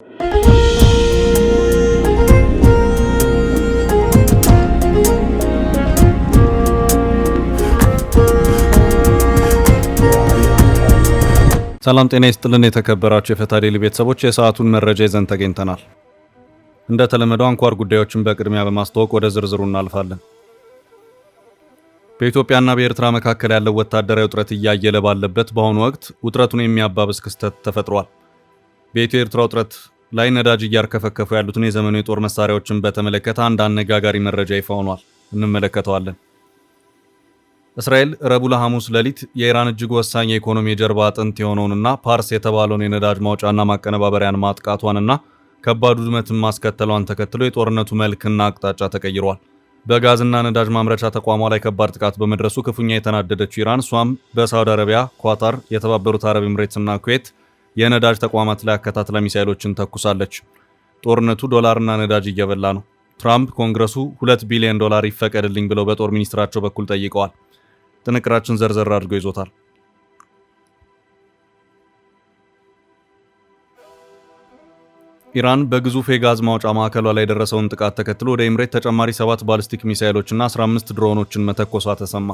ሰላም ጤና ይስጥልን የተከበራችሁ የፈታ ዴይሊ ቤተሰቦች የሰዓቱን መረጃ ይዘን ተገኝተናል። እንደተለመደው አንኳር ጉዳዮችን በቅድሚያ በማስተዋወቅ ወደ ዝርዝሩ እናልፋለን። በኢትዮጵያና በኤርትራ መካከል ያለው ወታደራዊ ውጥረት እያየለ ባለበት በአሁኑ ወቅት ውጥረቱን የሚያባብስ ክስተት ተፈጥሯል። በኢትዮ ኤርትራ ውጥረት ላይ ነዳጅ እያርከፈከፉ ያሉትን የዘመኑ የጦር መሳሪያዎችን በተመለከተ አንድ አነጋጋሪ መረጃ ይፋ ሆኗል። እንመለከተዋለን። እስራኤል ረቡዕ ለሐሙስ ሌሊት የኢራን እጅግ ወሳኝ የኢኮኖሚ የጀርባ አጥንት የሆነውንና ፓርስ የተባለውን የነዳጅ ማውጫና ማቀነባበሪያን ማጥቃቷንና ከባድ ውድመትን ማስከተሏን ተከትሎ የጦርነቱ መልክና አቅጣጫ ተቀይሯል። በጋዝና ነዳጅ ማምረቻ ተቋሟ ላይ ከባድ ጥቃት በመድረሱ ክፉኛ የተናደደችው ኢራን እሷም በሳውዲ አረቢያ፣ ኳታር፣ የተባበሩት አረብ ኤምሬትስና ኩዌት የነዳጅ ተቋማት ላይ አከታትላ ሚሳኤሎችን ተኩሳለች። ጦርነቱ ዶላርና ነዳጅ እየበላ ነው። ትራምፕ ኮንግረሱ $2 ቢሊዮን ይፈቀድልኝ ብለው በጦር ሚኒስትራቸው በኩል ጠይቀዋል። ጥንቅራችን ዘርዘር አድርጎ ይዞታል። ኢራን በግዙፍ የጋዝ ማውጫ ማዕከሏ ላይ የደረሰውን ጥቃት ተከትሎ ወደ ኤምሬት ተጨማሪ 7 ባሊስቲክ ሚሳኤሎችና 15 ድሮኖችን መተኮሷ ተሰማ።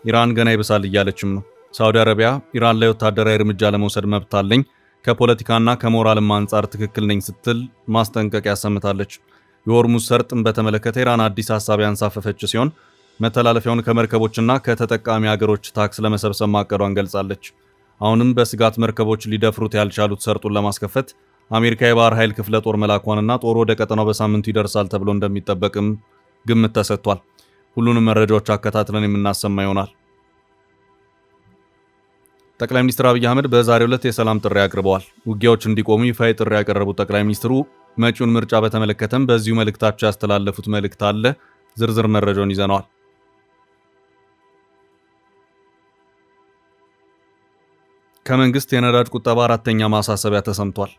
ኢራን ገና ይብሳል እያለችም ነው። ሳውዲ አረቢያ ኢራን ላይ ወታደራዊ እርምጃ ለመውሰድ መብት አለኝ፣ ከፖለቲካና ከሞራልም አንጻር ትክክል ነኝ ስትል ማስጠንቀቂያ አሰምታለች። የሆርሙዝ ሰርጥን በተመለከተ ኢራን አዲስ ሐሳብ ያንሳፈፈች ሲሆን መተላለፊያውን ከመርከቦችና ከተጠቃሚ ሀገሮች ታክስ ለመሰብሰብ ማቀዷን ገልጻለች። አሁንም በስጋት መርከቦች ሊደፍሩት ያልቻሉት ሰርጡን ለማስከፈት አሜሪካ የባህር ኃይል ክፍለ ጦር መላኳንና ጦር ወደ ቀጠናው በሳምንቱ ይደርሳል ተብሎ እንደሚጠበቅም ግምት ተሰጥቷል። ሁሉንም መረጃዎች አከታትለን የምናሰማ ይሆናል። ጠቅላይ ሚኒስትር አብይ አህመድ በዛሬው ዕለት የሰላም ጥሪ አቅርበዋል። ውጊያዎች እንዲቆሙ ይፋዊ ጥሪ ያቀረቡት ጠቅላይ ሚኒስትሩ መጪውን ምርጫ በተመለከተም በዚሁ መልእክታቸው ያስተላለፉት መልእክት አለ። ዝርዝር መረጃውን ይዘነዋል። ከመንግስት የነዳጅ ቁጠባ አራተኛ ማሳሰቢያ ተሰምቷል።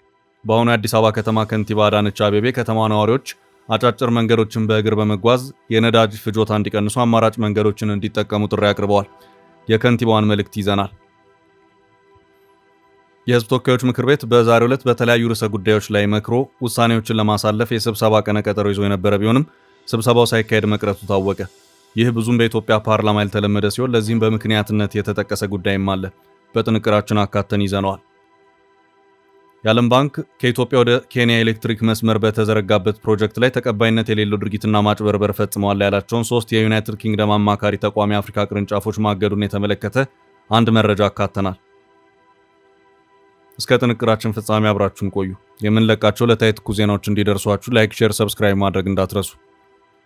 በአሁኑ የአዲስ አበባ ከተማ ከንቲባ አዳነች አቤቤ ከተማ ነዋሪዎች አጫጭር መንገዶችን በእግር በመጓዝ የነዳጅ ፍጆታ እንዲቀንሱ አማራጭ መንገዶችን እንዲጠቀሙ ጥሪ አቅርበዋል። የከንቲባዋን መልእክት ይዘናል። የህዝብ ተወካዮች ምክር ቤት በዛሬው ዕለት በተለያዩ ርዕሰ ጉዳዮች ላይ መክሮ ውሳኔዎችን ለማሳለፍ የስብሰባ ቀነ ቀጠሮ ይዞ የነበረ ቢሆንም ስብሰባው ሳይካሄድ መቅረቱ ታወቀ። ይህ ብዙም በኢትዮጵያ ፓርላማ ያልተለመደ ሲሆን ለዚህም በምክንያትነት የተጠቀሰ ጉዳይም አለ። በጥንቅራችን አካተን ይዘነዋል። የዓለም ባንክ ከኢትዮጵያ ወደ ኬንያ ኤሌክትሪክ መስመር በተዘረጋበት ፕሮጀክት ላይ ተቀባይነት የሌለው ድርጊትና ማጭበርበር ፈጽመዋል ያላቸውን 3 የዩናይትድ ኪንግደም አማካሪ ተቋም የአፍሪካ ቅርንጫፎች ማገዱን የተመለከተ አንድ መረጃ አካተናል። እስከ ጥንቅራችን ፍጻሜ አብራችሁን ቆዩ። የምንለቃቸው ዕለታዊ ትኩስ ዜናዎች እንዲደርሷችሁ ላይክ፣ ሼር፣ ሰብስክራይብ ማድረግ እንዳትረሱ።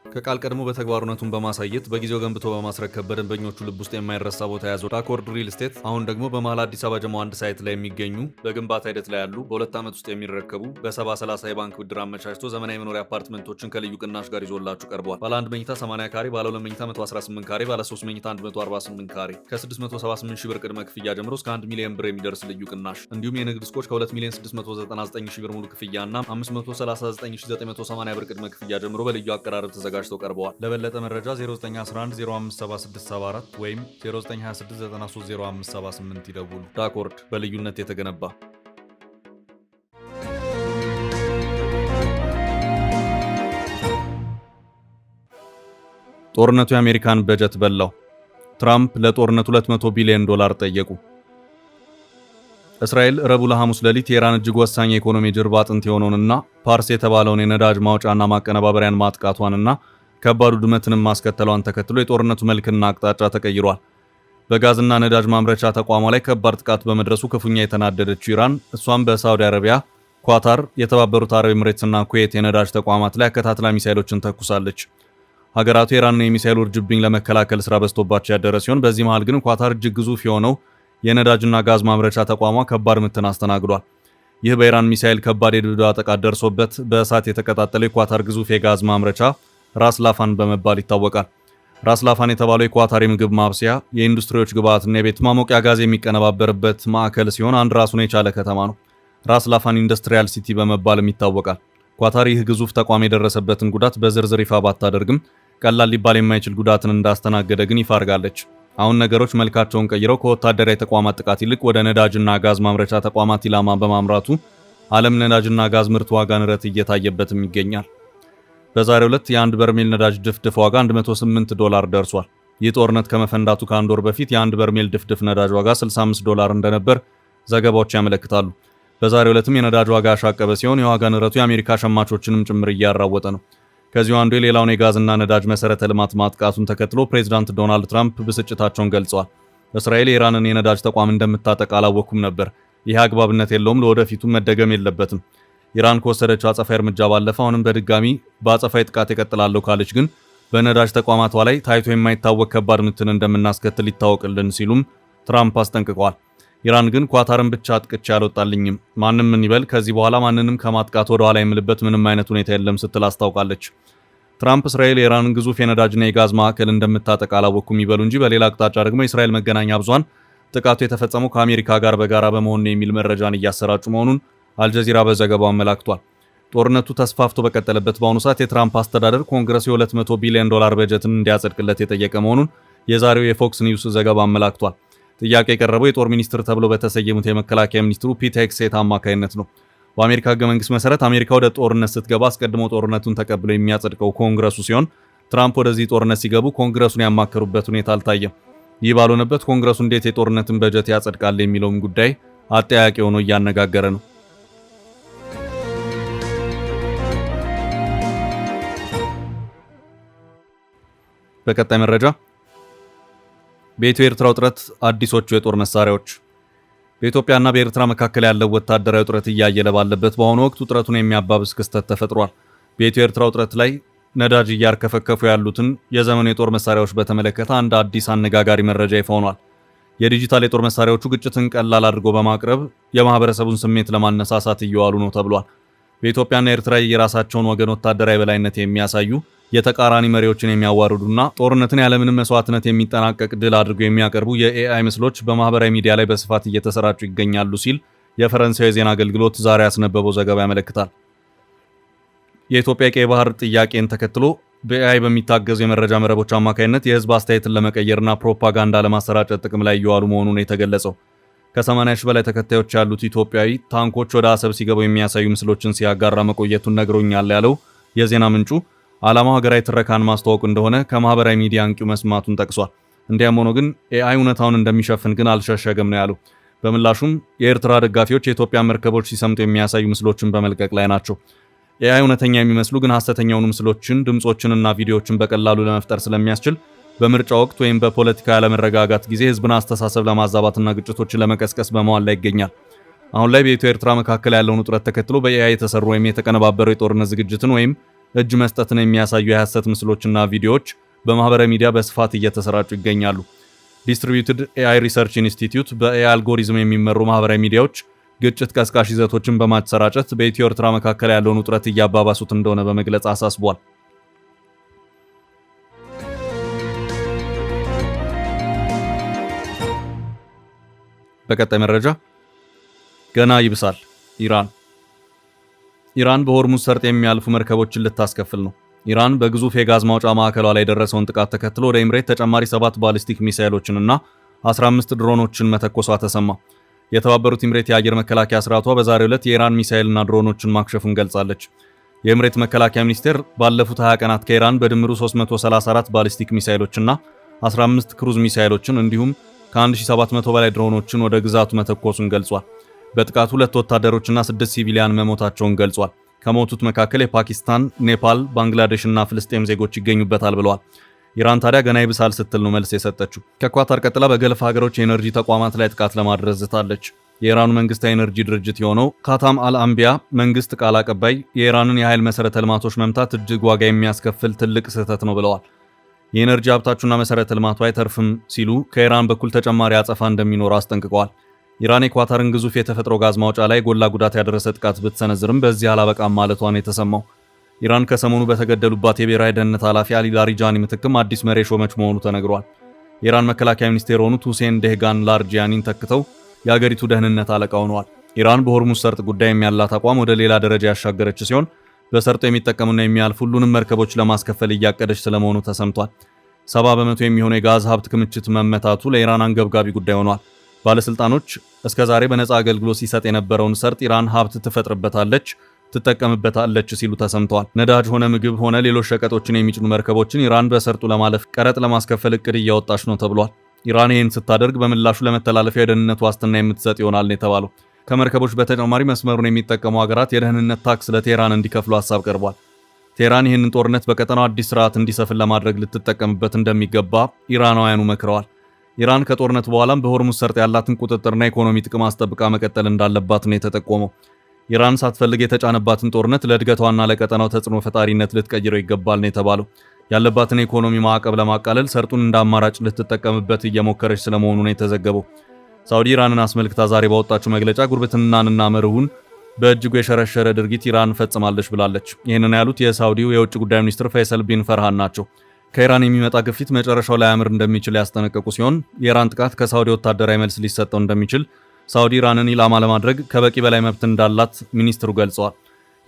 ከቃል ቀድሞ በተግባሩነቱን በማሳየት በጊዜው ገንብቶ በማስረከብ በደንበኞቹ ልብ ውስጥ የማይረሳ ቦታ ያዘው ዳኮርድ ሪል ስቴት አሁን ደግሞ በመሃል አዲስ አበባ ጀሞ አንድ ሳይት ላይ የሚገኙ በግንባታ ሂደት ላይ ያሉ በ2 ዓመት ውስጥ የሚረከቡ በ70/30 የባንክ ብድር አመቻችቶ ዘመናዊ መኖሪያ አፓርትመንቶችን ከልዩ ቅናሽ ጋር ይዞላችሁ ቀርቧል። ባለ 1 መኝታ 80 ካሬ፣ ባለ 2 መኝታ 118 ካሬ፣ ባለ 3 መኝታ 148 ካሬ ከ678 ሺህ ብር ቅድመ ክፍያ ጀምሮ እስከ 1 ሚሊዮን ብር የሚደርስ ልዩ ቅናሽ እንዲሁም የንግድ ሱቆች ከ2 ሚሊዮን 699 ሺህ ብር ሙሉ ክፍያና 539980 ብር ቅድመ ክፍያ ጀምሮ በልዩ አቀራረብ ተዘጋጅተው ቀርበዋል። ለበለጠ መረጃ 0911057674 ወይም 0926930578 ይደውሉ። ዳኮርድ በልዩነት የተገነባ። ጦርነቱ የአሜሪካን በጀት በላው። ትራምፕ ለጦርነቱ $200 ቢሊዮን ጠየቁ። እስራኤል ረቡዕ ለሐሙስ ሌሊት የኢራን እጅግ ወሳኝ የኢኮኖሚ ጀርባ አጥንት የሆነውንና ፓርስ የተባለውን የነዳጅ ማውጫና ማቀነባበሪያን ማጥቃቷንና ከባድ ውድመትንም ማስከተሏን ተከትሎ የጦርነቱ መልክና አቅጣጫ ተቀይሯል። በጋዝና ነዳጅ ማምረቻ ተቋሟ ላይ ከባድ ጥቃት በመድረሱ ክፉኛ የተናደደችው ኢራን እሷም በሳውዲ አረቢያ፣ ኳታር፣ የተባበሩት አረብ ኤምሬትስና ኩዌት የነዳጅ ተቋማት ላይ አከታትላ ሚሳኤሎችን ተኩሳለች። ሀገራቱ የኢራንን የሚሳኤል ውርጅብኝ ለመከላከል ስራ በዝቶባቸው ያደረ ሲሆን በዚህ መሃል ግን ኳታር እጅግ ግዙፍ የሆነው የነዳጅና ጋዝ ማምረቻ ተቋሟ ከባድ ምትን አስተናግዷል። ይህ በኢራን ሚሳኤል ከባድ የድብደባ ጥቃት ደርሶበት በእሳት የተቀጣጠለው የኳታር ግዙፍ የጋዝ ማምረቻ ራስ ላፋን በመባል ይታወቃል። ራስ ላፋን የተባለው የኳታር ምግብ ማብሰያ የኢንዱስትሪዎች ግብዓትና የቤት ማሞቂያ ጋዝ የሚቀነባበርበት ማዕከል ሲሆን አንድ ራሱን የቻለ ከተማ ነው። ራስ ላፋን ኢንዱስትሪያል ሲቲ በመባልም ይታወቃል። ኳታር ይህ ግዙፍ ተቋም የደረሰበትን ጉዳት በዝርዝር ይፋ ባታደርግም ቀላል ሊባል የማይችል ጉዳትን እንዳስተናገደ ግን ይፋ አድርጋለች። አሁን ነገሮች መልካቸውን ቀይረው ከወታደራዊ ተቋማት ጥቃት ይልቅ ወደ ነዳጅና ጋዝ ማምረቻ ተቋማት ኢላማ በማምራቱ ዓለም ነዳጅና ጋዝ ምርት ዋጋ ንረት እየታየበትም ይገኛል። በዛሬው ዕለት የአንድ በርሜል ነዳጅ ድፍድፍ ዋጋ $108 ደርሷል። ይህ ጦርነት ከመፈንዳቱ ከአንድ ወር በፊት የአንድ በርሜል ድፍድፍ ነዳጅ ዋጋ $65 እንደነበር ዘገባዎች ያመለክታሉ። በዛሬው ዕለትም የነዳጅ ዋጋ ያሻቀበ ሲሆን የዋጋ ንረቱ የአሜሪካ ሸማቾችንም ጭምር እያራወጠ ነው። ከዚሁ አንዱ የሌላውን የጋዝና ነዳጅ መሰረተ ልማት ማጥቃቱን ተከትሎ ፕሬዚዳንት ዶናልድ ትራምፕ ብስጭታቸውን ገልጸዋል። እስራኤል የኢራንን የነዳጅ ተቋም እንደምታጠቃ አላወኩም ነበር። ይህ አግባብነት የለውም፣ ለወደፊቱ መደገም የለበትም። ኢራን ከወሰደችው አጸፋዊ እርምጃ ባለፈ አሁንም በድጋሚ በአጸፋዊ ጥቃት እቀጥላለሁ ካለች ግን በነዳጅ ተቋማቷ ላይ ታይቶ የማይታወቅ ከባድ ምትን እንደምናስከትል ይታወቅልን ሲሉም ትራምፕ አስጠንቅቀዋል። ኢራን ግን ኳታርን ብቻ አጥቅቼ አልወጣልኝም፣ ማንም ምን ይበል፣ ከዚህ በኋላ ማንንም ከማጥቃት ወደ ኋላ የምልበት ምንም አይነት ሁኔታ የለም ስትል አስታውቃለች። ትራምፕ እስራኤል የኢራንን ግዙፍ የነዳጅና የጋዝ ማዕከል እንደምታጠቃ አላወኩም ይበሉ እንጂ በሌላ አቅጣጫ ደግሞ የእስራኤል መገናኛ ብዙሃን ጥቃቱ የተፈጸመው ከአሜሪካ ጋር በጋራ በመሆን ነው የሚል መረጃን እያሰራጩ መሆኑን አልጀዚራ በዘገባው አመላክቷል። ጦርነቱ ተስፋፍቶ በቀጠለበት በአሁኑ ሰዓት የትራምፕ አስተዳደር ኮንግረስ $200 ቢሊዮን በጀትን እንዲያጸድቅለት የጠየቀ መሆኑን የዛሬው የፎክስ ኒውስ ዘገባ አመላክቷል። ጥያቄ የቀረበው የጦር ሚኒስትር ተብሎ በተሰየሙት የመከላከያ ሚኒስትሩ ፒት ሄግሴት አማካይነት ነው። በአሜሪካ ሕገ መንግስት መሰረት አሜሪካ ወደ ጦርነት ስትገባ አስቀድሞ ጦርነቱን ተቀብሎ የሚያጸድቀው ኮንግረሱ ሲሆን ትራምፕ ወደዚህ ጦርነት ሲገቡ ኮንግረሱን ያማከሩበት ሁኔታ አልታየም። ይህ ባልሆነበት ኮንግረሱ እንዴት የጦርነትን በጀት ያጸድቃል የሚለውም ጉዳይ አጠያቂ ሆኖ እያነጋገረ ነው። በቀጣይ መረጃ በኢትዮ ኤርትራ ውጥረት አዲሶቹ የጦር መሳሪያዎች። በኢትዮጵያና በኤርትራ መካከል ያለው ወታደራዊ ውጥረት እያየለ ባለበት በአሁኑ ወቅት ውጥረቱን የሚያባብስ ክስተት ተፈጥሯል። በኢትዮ ኤርትራ ውጥረት ላይ ነዳጅ እያርከፈከፉ ያሉትን የዘመኑ የጦር መሳሪያዎች በተመለከተ አንድ አዲስ አነጋጋሪ መረጃ ይፋ ሆኗል። የዲጂታል የጦር መሳሪያዎቹ ግጭትን ቀላል አድርጎ በማቅረብ የማህበረሰቡን ስሜት ለማነሳሳት እየዋሉ ነው ተብሏል። በኢትዮጵያና ኤርትራ የራሳቸውን ወገን ወታደራዊ በላይነት የሚያሳዩ የተቃራኒ መሪዎችን የሚያዋርዱና ጦርነትን ያለምንም መስዋዕትነት የሚጠናቀቅ ድል አድርገው የሚያቀርቡ የኤአይ ምስሎች በማህበራዊ ሚዲያ ላይ በስፋት እየተሰራጩ ይገኛሉ ሲል የፈረንሳይ ዜና አገልግሎት ዛሬ ያስነበበው ዘገባ ያመለክታል። የኢትዮጵያ ቀይ ባህር ጥያቄን ተከትሎ በኤአይ በሚታገዙ የመረጃ መረቦች አማካይነት የህዝብ አስተያየትን ለመቀየርና ፕሮፓጋንዳ ለማሰራጨት ጥቅም ላይ እየዋሉ መሆኑን የተገለጸው ከ80 ሺህ በላይ ተከታዮች ያሉት ኢትዮጵያዊ ታንኮች ወደ አሰብ ሲገቡ የሚያሳዩ ምስሎችን ሲያጋራ መቆየቱን ነግሮኛል ያለው የዜና ምንጩ ዓላማው ሀገራዊ ትረካን ማስተዋወቅ እንደሆነ ከማህበራዊ ሚዲያ አንቂው መስማቱን ጠቅሷል። እንዲያም ሆኖ ግን ኤአይ እውነታውን እንደሚሸፍን ግን አልሸሸገም ነው ያለው። በምላሹም የኤርትራ ደጋፊዎች የኢትዮጵያ መርከቦች ሲሰምጡ የሚያሳዩ ምስሎችን በመልቀቅ ላይ ናቸው። ኤአይ እውነተኛ የሚመስሉ ግን ሐሰተኛውን ምስሎችን፣ ድምጾችንና ቪዲዮዎችን በቀላሉ ለመፍጠር ስለሚያስችል በምርጫ ወቅት ወይም በፖለቲካ ያለመረጋጋት ጊዜ ህዝብን አስተሳሰብ ለማዛባትና ግጭቶችን ለመቀስቀስ በመዋል ላይ ይገኛል። አሁን ላይ በኢትዮ ኤርትራ መካከል ያለውን ውጥረት ተከትሎ በኤአይ የተሰሩ ወይም የተቀነባበሩ የጦርነት ዝግጅትን ወይም እጅ መስጠትን የሚያሳዩ የሐሰት ምስሎችና ቪዲዮዎች በማህበራዊ ሚዲያ በስፋት እየተሰራጩ ይገኛሉ። ዲስትሪቢዩትድ ኤአይ ሪሰርች ኢንስቲትዩት በኤአይ አልጎሪዝም የሚመሩ ማህበራዊ ሚዲያዎች ግጭት ቀስቃሽ ይዘቶችን በማሰራጨት በኢትዮ ኤርትራ መካከል ያለውን ውጥረት እያባባሱት እንደሆነ በመግለጽ አሳስቧል። በቀጣይ መረጃ ገና ይብሳል። ኢራን በሆርሙዝ ሰርጥ የሚያልፉ መርከቦችን ልታስከፍል ነው። ኢራን በግዙፍ የጋዝ ማውጫ ማዕከሏ ላይ የደረሰውን ጥቃት ተከትሎ ወደ ኤምሬት ተጨማሪ 7 ባሊስቲክ ሚሳኤሎችንና 15 ድሮኖችን መተኮሷ ተሰማ። የተባበሩት ኤምሬት የአየር መከላከያ ስርዓቷ በዛሬው ዕለት የኢራን ሚሳኤልና ድሮኖችን ማክሸፉን ገልጻለች። የኤምሬት መከላከያ ሚኒስቴር ባለፉት 20 ቀናት ከኢራን በድምሩ 334 ባሊስቲክ ሚሳኤሎችና 15 ክሩዝ ሚሳኤሎችን እንዲሁም ከ1700 በላይ ድሮኖችን ወደ ግዛቱ መተኮሱን ገልጿል። በጥቃቱ 2 ወታደሮችና 6 ሲቪሊያን መሞታቸውን ገልጿል። ከሞቱት መካከል የፓኪስታን፣ ኔፓል፣ ባንግላዴሽ እና ፍልስጤም ዜጎች ይገኙበታል ብለዋል። ኢራን ታዲያ ገና ይብሳል ስትል ነው መልስ የሰጠችው። ከኳታር ቀጥላ በገልፍ ሀገሮች የኤነርጂ ተቋማት ላይ ጥቃት ለማድረስ ዝታለች። የኢራኑ መንግስታዊ ኤነርጂ ድርጅት የሆነው ካታም አልአንቢያ መንግስት ቃል አቀባይ የኢራንን የኃይል መሰረተ ልማቶች መምታት እጅግ ዋጋ የሚያስከፍል ትልቅ ስህተት ነው ብለዋል። የኤነርጂ ሀብታችሁና መሰረተ ልማቱ አይተርፍም ሲሉ ከኢራን በኩል ተጨማሪ አጸፋ እንደሚኖር አስጠንቅቀዋል። ኢራን የኳታርን ግዙፍ የተፈጥሮ ጋዝ ማውጫ ላይ ጎላ ጉዳት ያደረሰ ጥቃት ብትሰነዝርም በዚህ አላበቃም ማለቷን የተሰማው ኢራን ከሰሞኑ በተገደሉባት የብሔራዊ ደህንነት ኃላፊ አሊ ላሪጃኒ ምትክም አዲስ መሪ ሾመች መሆኑ ተነግሯል። የኢራን መከላከያ ሚኒስቴር የሆኑት ሁሴን ደህጋን ላርጂያኒን ተክተው የአገሪቱ ደህንነት አለቃ ሆነዋል። ኢራን በሆርሙዝ ሰርጥ ጉዳይ ያላት አቋም ወደ ሌላ ደረጃ ያሻገረች ሲሆን በሰርጡ የሚጠቀሙና የሚያልፉ ሁሉንም መርከቦች ለማስከፈል እያቀደች ስለመሆኑ ተሰምቷል። 70 በመቶ የሚሆነው የጋዝ ሀብት ክምችት መመታቱ ለኢራን አንገብጋቢ ጉዳይ ሆኗል። ባለስልጣኖች እስከዛሬ በነፃ አገልግሎት ሲሰጥ የነበረውን ሰርጥ ኢራን ሀብት ትፈጥርበታለች፣ ትጠቀምበታለች ሲሉ ተሰምተዋል። ነዳጅ ሆነ ምግብ ሆነ ሌሎች ሸቀጦችን የሚጭኑ መርከቦችን ኢራን በሰርጡ ለማለፍ ቀረጥ ለማስከፈል እቅድ እያወጣች ነው ተብሏል። ኢራን ይህን ስታደርግ በምላሹ ለመተላለፊያ የደህንነት ዋስትና የምትሰጥ ይሆናል ነው የተባለው። ከመርከቦች በተጨማሪ መስመሩን የሚጠቀሙ ሀገራት የደህንነት ታክስ ለቴህራን እንዲከፍሉ ሀሳብ ቀርቧል። ቴህራን ይህንን ጦርነት በቀጠናው አዲስ ስርዓት እንዲሰፍን ለማድረግ ልትጠቀምበት እንደሚገባ ኢራናውያኑ መክረዋል። ኢራን ከጦርነት በኋላም በሆርሙዝ ሰርጥ ያላትን ቁጥጥርና ኢኮኖሚ ጥቅም አስጠብቃ መቀጠል እንዳለባት ነው የተጠቆመው። ኢራን ሳትፈልግ የተጫነባትን ጦርነት ለእድገቷና ለቀጠናው ተጽዕኖ ፈጣሪነት ልትቀይረው ይገባል ነው የተባለው። ያለባትን የኢኮኖሚ ማዕቀብ ለማቃለል ሰርጡን እንደ አማራጭ ልትጠቀምበት እየሞከረች ስለመሆኑ ነው የተዘገበው። ሳውዲ ኢራንን አስመልክታ ዛሬ ባወጣችው መግለጫ ጉርብትናንና መርሁን በእጅጉ የሸረሸረ ድርጊት ኢራን ፈጽማለች ብላለች። ይህንን ያሉት የሳውዲው የውጭ ጉዳይ ሚኒስትር ፈይሰል ቢን ፈርሃን ናቸው። ከኢራን የሚመጣ ግፊት መጨረሻው ላያምር እንደሚችል ያስጠነቀቁ ሲሆን የኢራን ጥቃት ከሳውዲ ወታደራዊ መልስ ሊሰጠው እንደሚችል፣ ሳውዲ ኢራንን ኢላማ ለማድረግ ከበቂ በላይ መብት እንዳላት ሚኒስትሩ ገልጸዋል።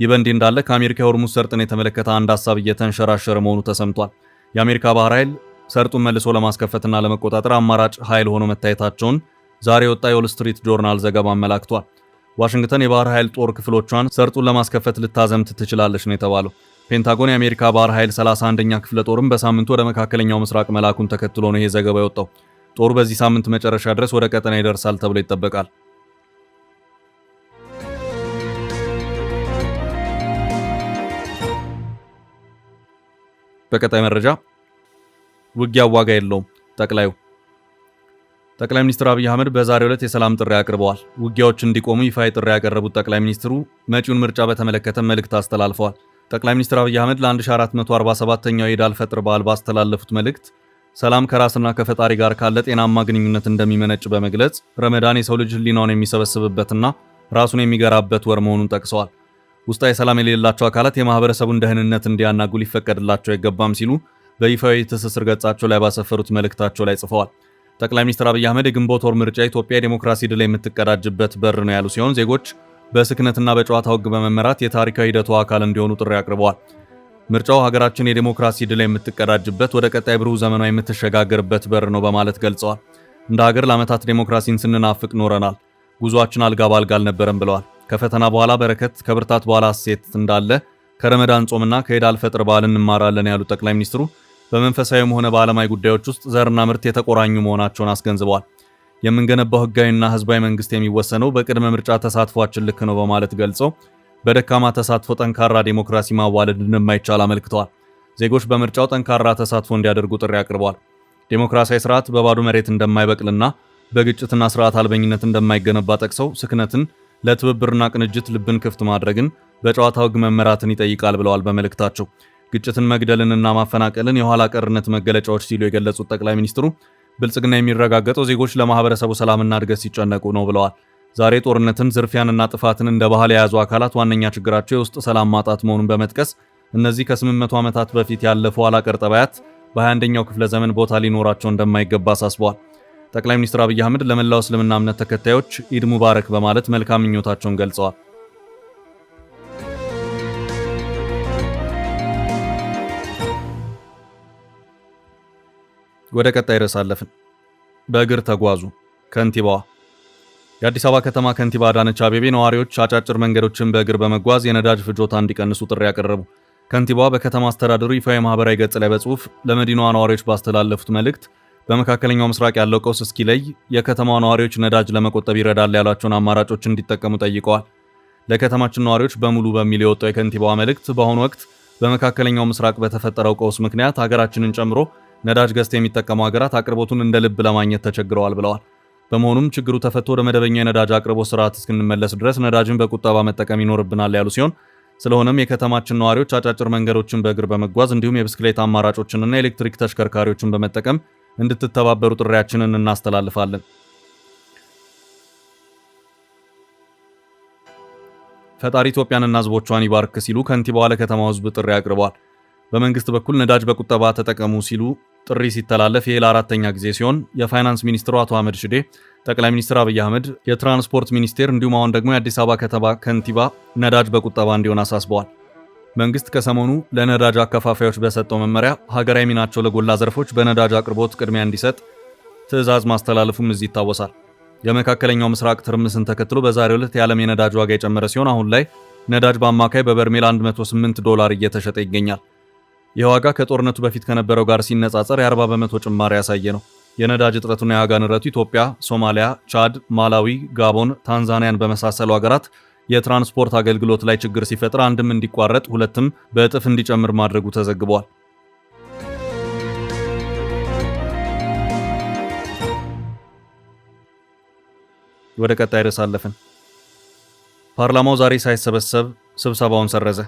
ይህ በእንዲህ እንዳለ ከአሜሪካ የሆርሙዝ ሰርጥን የተመለከተ አንድ ሀሳብ እየተንሸራሸረ መሆኑ ተሰምቷል። የአሜሪካ ባህር ኃይል ሰርጡን መልሶ ለማስከፈትና ለመቆጣጠር አማራጭ ኃይል ሆኖ መታየታቸውን ዛሬ የወጣ የዎል ስትሪት ጆርናል ዘገባ አመላክቷል። ዋሽንግተን የባህር ኃይል ጦር ክፍሎቿን ሰርጡን ለማስከፈት ልታዘምት ትችላለች ነው የተባለው። ፔንታጎን የአሜሪካ ባህር ኃይል 31ኛ ክፍለ ጦርም በሳምንቱ ወደ መካከለኛው ምስራቅ መላኩን ተከትሎ ነው ይሄ ዘገባ የወጣው። ጦሩ በዚህ ሳምንት መጨረሻ ድረስ ወደ ቀጠና ይደርሳል ተብሎ ይጠበቃል። በቀጣይ መረጃ ውጊያ ዋጋ የለውም ጠቅላይ ሚኒስትር አብይ አህመድ በዛሬው ዕለት የሰላም ጥሪ አቅርበዋል። ውጊያዎች እንዲቆሙ ይፋዊ ጥሪ ያቀረቡት ጠቅላይ ሚኒስትሩ መጪውን ምርጫ በተመለከተ መልእክት አስተላልፈዋል። ጠቅላይ ሚኒስትር አብይ አህመድ ለ1447ኛው የኢድ አልፈጥር በዓል ባስተላለፉት መልእክት ሰላም ከራስና ከፈጣሪ ጋር ካለ ጤናማ ግንኙነት እንደሚመነጭ በመግለጽ ረመዳን የሰው ልጅ ሕሊናውን የሚሰበስብበትና ራሱን የሚገራበት ወር መሆኑን ጠቅሰዋል። ውስጣዊ ሰላም የሌላቸው አካላት የማህበረሰቡን ደህንነት እንዲያናጉ ሊፈቀድላቸው አይገባም ሲሉ በይፋዊ ትስስር ገጻቸው ላይ ባሰፈሩት መልእክታቸው ላይ ጽፈዋል። ጠቅላይ ሚኒስትር አብይ አህመድ የግንቦት ወር ምርጫ ኢትዮጵያ የዲሞክራሲ ድል የምትቀዳጅበት በር ነው ያሉ ሲሆን ዜጎች በስክነትና በጨዋታ ወግ በመመራት የታሪካዊ ሂደቱ አካል እንዲሆኑ ጥሪ አቅርበዋል። ምርጫው ሀገራችን የዲሞክራሲ ድል የምትቀዳጅበት ወደ ቀጣይ ብሩህ ዘመኗ የምትሸጋገርበት በር ነው በማለት ገልጸዋል። እንደ ሀገር ለዓመታት ዲሞክራሲን ስንናፍቅ ኖረናል። ጉዟችን አልጋ ባልጋ አልነበረም ብለዋል። ከፈተና በኋላ በረከት፣ ከብርታት በኋላ እሴት እንዳለ ከረመዳን ጾምና ከኢድ አልፈጥር በዓል እንማራለን ያሉት ጠቅላይ ሚኒስትሩ በመንፈሳዊም ሆነ በዓለማዊ ጉዳዮች ውስጥ ዘርና ምርት የተቆራኙ መሆናቸውን አስገንዝበዋል። የምንገነባው ህጋዊና ህዝባዊ መንግስት የሚወሰነው በቅድመ ምርጫ ተሳትፏችን ልክ ነው በማለት ገልጸው በደካማ ተሳትፎ ጠንካራ ዲሞክራሲ ማዋለድ እንደማይቻል አመልክተዋል። ዜጎች በምርጫው ጠንካራ ተሳትፎ እንዲያደርጉ ጥሪ አቅርበዋል። ዲሞክራሲያዊ ስርዓት በባዶ መሬት እንደማይበቅልና በግጭትና ስርዓት አልበኝነት እንደማይገነባ ጠቅሰው ስክነትን ለትብብርና ቅንጅት ልብን ክፍት ማድረግን በጨዋታ ወግ መመራትን ይጠይቃል ብለዋል። በመልእክታቸው ግጭትን፣ መግደልንና ማፈናቀልን የኋላ ቀርነት መገለጫዎች ሲሉ የገለጹት ጠቅላይ ሚኒስትሩ ብልጽግና የሚረጋገጠው ዜጎች ለማህበረሰቡ ሰላምና እድገት ሲጨነቁ ነው ብለዋል። ዛሬ ጦርነትን፣ ዝርፊያንና ጥፋትን እንደ ባህል የያዙ አካላት ዋነኛ ችግራቸው የውስጥ ሰላም ማጣት መሆኑን በመጥቀስ እነዚህ ከ800 ዓመታት በፊት ያለፉ ኋላ ቀር ጠባያት በ21ኛው ክፍለ ዘመን ቦታ ሊኖራቸው እንደማይገባ አሳስበዋል። ጠቅላይ ሚኒስትር አብይ አህመድ ለመላው እስልምና እምነት ተከታዮች ኢድ ሙባረክ በማለት መልካም ምኞታቸውን ገልጸዋል። ወደ ቀጣይ ርዕስ አለፍን። በእግር ተጓዙ ከንቲባዋ። የአዲስ አበባ ከተማ ከንቲባ አዳነች አቤቤ ነዋሪዎች አጫጭር መንገዶችን በእግር በመጓዝ የነዳጅ ፍጆታ እንዲቀንሱ ጥሪ ያቀረቡ። ከንቲባዋ በከተማ አስተዳደሩ ይፋ የማህበራዊ ገጽ ላይ በጽሁፍ ለመዲናዋ ነዋሪዎች ባስተላለፉት መልእክት በመካከለኛው ምስራቅ ያለው ቀውስ እስኪለይ የከተማዋ ነዋሪዎች ነዳጅ ለመቆጠብ ይረዳል ያሏቸውን አማራጮች እንዲጠቀሙ ጠይቀዋል። ለከተማችን ነዋሪዎች በሙሉ በሚል የወጣው የከንቲባዋ መልእክት በአሁኑ ወቅት በመካከለኛው ምስራቅ በተፈጠረው ቀውስ ምክንያት ሀገራችንን ጨምሮ ነዳጅ ገዝተው የሚጠቀሙ ሀገራት አቅርቦቱን እንደ ልብ ለማግኘት ተቸግረዋል ብለዋል። በመሆኑም ችግሩ ተፈቶ ወደ መደበኛ የነዳጅ አቅርቦት ስርዓት እስክንመለስ ድረስ ነዳጅን በቁጠባ መጠቀም ይኖርብናል ያሉ ሲሆን ስለሆነም የከተማችን ነዋሪዎች አጫጭር መንገዶችን በእግር በመጓዝ እንዲሁም የብስክሌት አማራጮችንና ኤሌክትሪክ ተሽከርካሪዎችን በመጠቀም እንድትተባበሩ ጥሪያችንን እናስተላልፋለን። ፈጣሪ ኢትዮጵያንና ሕዝቦቿን ይባርክ ሲሉ ከንቲባዋ ለከተማው ሕዝብ ጥሪ አቅርበዋል። በመንግስት በኩል ነዳጅ በቁጠባ ተጠቀሙ ሲሉ ጥሪ ሲተላለፍ ይህ ለአራተኛ ጊዜ ሲሆን የፋይናንስ ሚኒስትሩ አቶ አህመድ ሽዴ፣ ጠቅላይ ሚኒስትር አብይ አህመድ፣ የትራንስፖርት ሚኒስቴር እንዲሁም አሁን ደግሞ የአዲስ አበባ ከተማ ከንቲባ ነዳጅ በቁጠባ እንዲሆን አሳስበዋል። መንግስት ከሰሞኑ ለነዳጅ አከፋፋዮች በሰጠው መመሪያ ሀገራዊ ሚናቸው ለጎላ ዘርፎች በነዳጅ አቅርቦት ቅድሚያ እንዲሰጥ ትዕዛዝ ማስተላለፉም እዚህ ይታወሳል። የመካከለኛው ምስራቅ ትርምስን ተከትሎ በዛሬው ዕለት የዓለም የነዳጅ ዋጋ የጨመረ ሲሆን አሁን ላይ ነዳጅ በአማካይ በበርሜል $108 እየተሸጠ ይገኛል። ይህ ዋጋ ከጦርነቱ በፊት ከነበረው ጋር ሲነጻጸር የ40 በመቶ ጭማሪ ያሳየ ነው። የነዳጅ እጥረቱና የዋጋ ንረቱ ኢትዮጵያ፣ ሶማሊያ፣ ቻድ፣ ማላዊ፣ ጋቦን፣ ታንዛኒያን በመሳሰሉ ሀገራት የትራንስፖርት አገልግሎት ላይ ችግር ሲፈጥር አንድም እንዲቋረጥ ሁለትም በእጥፍ እንዲጨምር ማድረጉ ተዘግቧል። ወደ ቀጣይ ርዕስ አለፍን። ፓርላማው ዛሬ ሳይሰበሰብ ስብሰባውን ሰረዘ።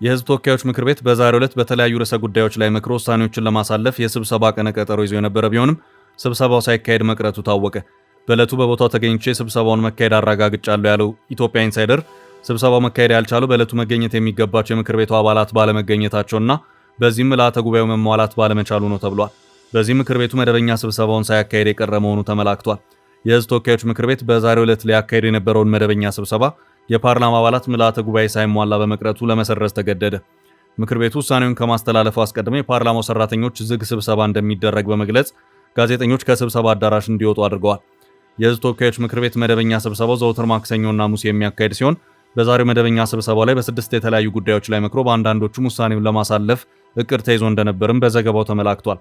የሕዝብ ተወካዮች ምክር ቤት በዛሬው ዕለት በተለያዩ ርዕሰ ጉዳዮች ላይ መክሮ ውሳኔዎችን ለማሳለፍ የስብሰባ ቀነ ቀጠሮ ይዞ የነበረ ቢሆንም ስብሰባው ሳይካሄድ መቅረቱ ታወቀ። በዕለቱ በቦታው ተገኝቼ ስብሰባውን መካሄድ አረጋግጫለሁ ያለው ኢትዮጵያ ኢንሳይደር ስብሰባው መካሄድ ያልቻለው በዕለቱ መገኘት የሚገባቸው የምክር ቤቱ አባላት ባለመገኘታቸውና በዚህም ምልዓተ ጉባኤው መሟላት ባለመቻሉ ነው ተብሏል። በዚህ ምክር ቤቱ መደበኛ ስብሰባውን ሳያካሄድ የቀረ መሆኑ ተመላክቷል። የሕዝብ ተወካዮች ምክር ቤት በዛሬው ዕለት ሊያካሄድ የነበረውን መደበኛ ስብሰባ የፓርላማ አባላት ምልዓተ ጉባኤ ሳይሟላ በመቅረቱ ለመሰረዝ ተገደደ። ምክር ቤቱ ውሳኔውን ከማስተላለፉ አስቀድሞ የፓርላማው ሰራተኞች ዝግ ስብሰባ እንደሚደረግ በመግለጽ ጋዜጠኞች ከስብሰባ አዳራሽ እንዲወጡ አድርገዋል። የሕዝብ ተወካዮች ምክር ቤት መደበኛ ስብሰባው ዘወትር ማክሰኞና ሐሙስ የሚያካሄድ ሲሆን በዛሬው መደበኛ ስብሰባው ላይ በ6 የተለያዩ ጉዳዮች ላይ መክሮ በአንዳንዶቹም ውሳኔውን ለማሳለፍ እቅድ ተይዞ እንደነበርም በዘገባው ተመላክቷል።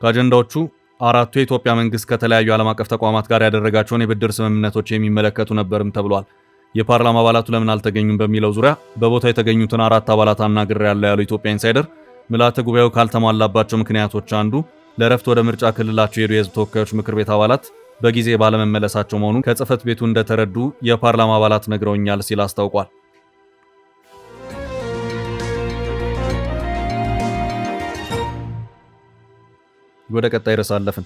ከአጀንዳዎቹ አራቱ የኢትዮጵያ መንግስት ከተለያዩ ዓለም አቀፍ ተቋማት ጋር ያደረጋቸውን የብድር ስምምነቶች የሚመለከቱ ነበርም ተብሏል። የፓርላማ አባላቱ ለምን አልተገኙም በሚለው ዙሪያ በቦታው የተገኙትን 4 አባላት አናግሬያለሁ ያለው ኢትዮጵያ ኢንሳይደር ምልዓተ ጉባኤው ካልተሟላባቸው ምክንያቶች አንዱ ለእረፍት ወደ ምርጫ ክልላቸው የሄዱ የሕዝብ ተወካዮች ምክር ቤት አባላት በጊዜ ባለመመለሳቸው መሆኑን ከጽህፈት ቤቱ እንደተረዱ የፓርላማ አባላት ነግረውኛል ሲል አስታውቋል። ወደ ቀጣይ ርዕስ አለፍን።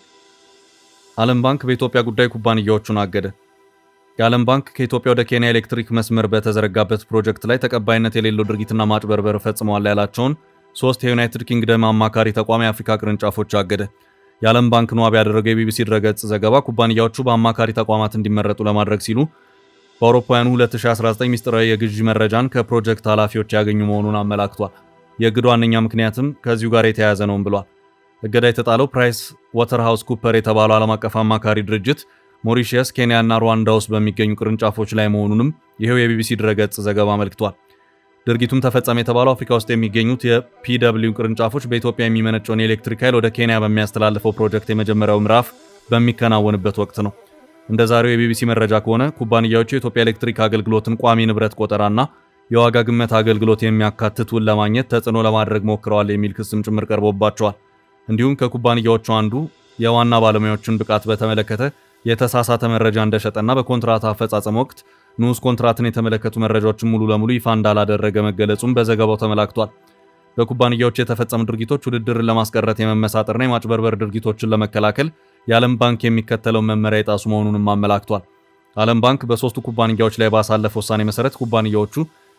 ዓለም ባንክ በኢትዮጵያ ጉዳይ ኩባንያዎቹን አገደ። የዓለም ባንክ ከኢትዮጵያ ወደ ኬንያ ኤሌክትሪክ መስመር በተዘረጋበት ፕሮጀክት ላይ ተቀባይነት የሌለው ድርጊትና ማጭበርበር ፈጽመዋል ያላቸውን 3 የዩናይትድ ኪንግደም አማካሪ ተቋም የአፍሪካ ቅርንጫፎች አገደ። የዓለም ባንክን ዋቢ ያደረገው የቢቢሲ ድረገጽ ዘገባ ኩባንያዎቹ በአማካሪ ተቋማት እንዲመረጡ ለማድረግ ሲሉ በአውሮፓውያኑ 2019 ሚስጥራዊ የግዢ መረጃን ከፕሮጀክት ኃላፊዎች ያገኙ መሆኑን አመላክቷል። የእግዱ ዋነኛ ምክንያትም ከዚሁ ጋር የተያያዘ ነውም ብሏል። እገዳ የተጣለው ፕራይስ ዋተርሃውስ ኩፐር የተባለው ዓለም አቀፍ አማካሪ ድርጅት ሞሪሺየስ፣ ኬንያ እና ሩዋንዳ ውስጥ በሚገኙ ቅርንጫፎች ላይ መሆኑንም ይሄው የቢቢሲ ድረገጽ ዘገባ አመልክቷል። ድርጊቱም ተፈጸመ የተባለው አፍሪካ ውስጥ የሚገኙት የፒደብሊው ቅርንጫፎች በኢትዮጵያ የሚመነጨውን የኤሌክትሪክ ኃይል ወደ ኬንያ በሚያስተላልፈው ፕሮጀክት የመጀመሪያው ምዕራፍ በሚከናወንበት ወቅት ነው። እንደ ዛሬው የቢቢሲ መረጃ ከሆነ ኩባንያዎቹ የኢትዮጵያ ኤሌክትሪክ አገልግሎትን ቋሚ ንብረት ቆጠራና የዋጋ ግመት አገልግሎት የሚያካትት ውል ለማግኘት ተጽዕኖ ለማድረግ ሞክረዋል የሚል ክስም ጭምር ቀርቦባቸዋል። እንዲሁም ከኩባንያዎቹ አንዱ የዋና ባለሙያዎችን ብቃት በተመለከተ የተሳሳተ መረጃ እንደሸጠና በኮንትራት አፈጻጸም ወቅት ንዑስ ኮንትራትን የተመለከቱ መረጃዎችን ሙሉ ለሙሉ ይፋ እንዳላደረገ መገለጹም በዘገባው ተመላክቷል። በኩባንያዎች የተፈጸሙ ድርጊቶች ውድድርን ለማስቀረት የመመሳጠርና የማጭበርበር ድርጊቶችን ለመከላከል የዓለም ባንክ የሚከተለውን መመሪያ የጣሱ መሆኑንም አመላክቷል። ዓለም ባንክ በ3ቱ ኩባንያዎች ላይ ባሳለፈው ውሳኔ መሰረት ኩባንያዎቹ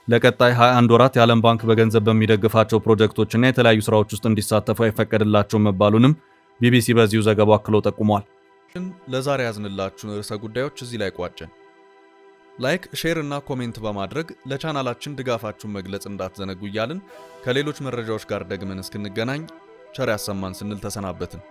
ለቀጣይ 21 ወራት የዓለም ባንክ በገንዘብ በሚደግፋቸው ፕሮጀክቶችና የተለያዩ ስራዎች ውስጥ እንዲሳተፉ አይፈቀድላቸው መባሉንም ቢቢሲ በዚሁ ዘገባው አክሎ ጠቁሟል። ለዛሬ ያዝንላችሁን ርዕሰ ጉዳዮች እዚህ ላይ ቋጨን። ላይክ፣ ሼር እና ኮሜንት በማድረግ ለቻናላችን ድጋፋችሁን መግለጽ እንዳትዘነጉ እያልን ከሌሎች መረጃዎች ጋር ደግመን እስክንገናኝ ቸር ያሰማን ስንል ተሰናበትን።